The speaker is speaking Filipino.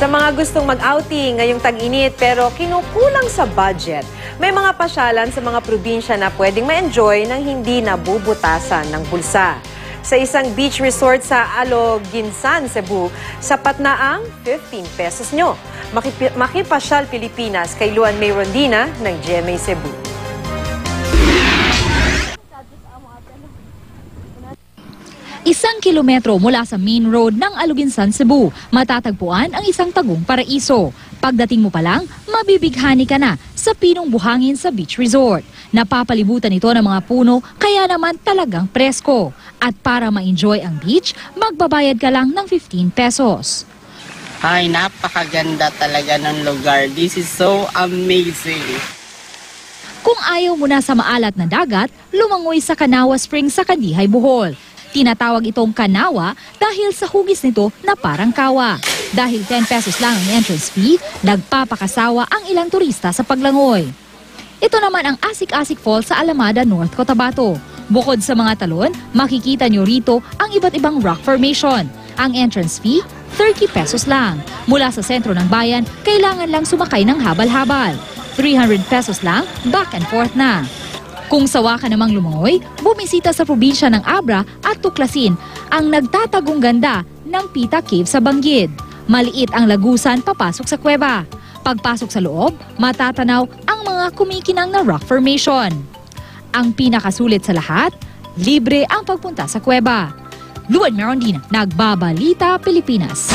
Sa mga gustong mag-outing ngayong tag-init pero kinukulang sa budget, may mga pasyalan sa mga probinsya na pwedeng ma-enjoy nang hindi nabubutasan ng bulsa. Sa isang beach resort sa Aloginsan, Cebu, sapat na ang 15 pesos nyo. Makipasyal Pilipinas kay Luan May Rondina ng GMA Cebu. Isang kilometro mula sa main road ng Aloginsan, Cebu, matatagpuan ang isang tagong paraiso. Pagdating mo pa lang, mabibighani ka na sa pinong buhangin sa beach resort. Napapalibutan ito ng mga puno, kaya naman talagang presko. At para ma-enjoy ang beach, magbabayad ka lang ng 15 pesos. Ay, napakaganda talaga ng lugar. This is so amazing. Kung ayaw mo na sa maalat na dagat, lumangoy sa Kanawa Springs sa Kandihay, Bohol. Tinatawag itong Kanawa dahil sa hugis nito na parang kawa. Dahil 10 pesos lang ang entrance fee, nagpapakasawa ang ilang turista sa paglangoy. Ito naman ang Asik-Asik Falls sa Alamada, North Cotabato. Bukod sa mga talon, makikita nyo rito ang iba't ibang rock formation. Ang entrance fee, 30 pesos lang. Mula sa sentro ng bayan, kailangan lang sumakay ng habal-habal. 300 pesos lang, back and forth na. Kung sawa ka namang lumangoy, bumisita sa probinsya ng Abra at tuklasin ang nagtatagong ganda ng Pita Cave sa Banggid. Maliit ang lagusan papasok sa kuweba. Pagpasok sa loob, matatanaw ang mga kumikinang na rock formation. Ang pinakasulit sa lahat, libre ang pagpunta sa kuweba. Luan May Rondina, Nagbabalita, Pilipinas.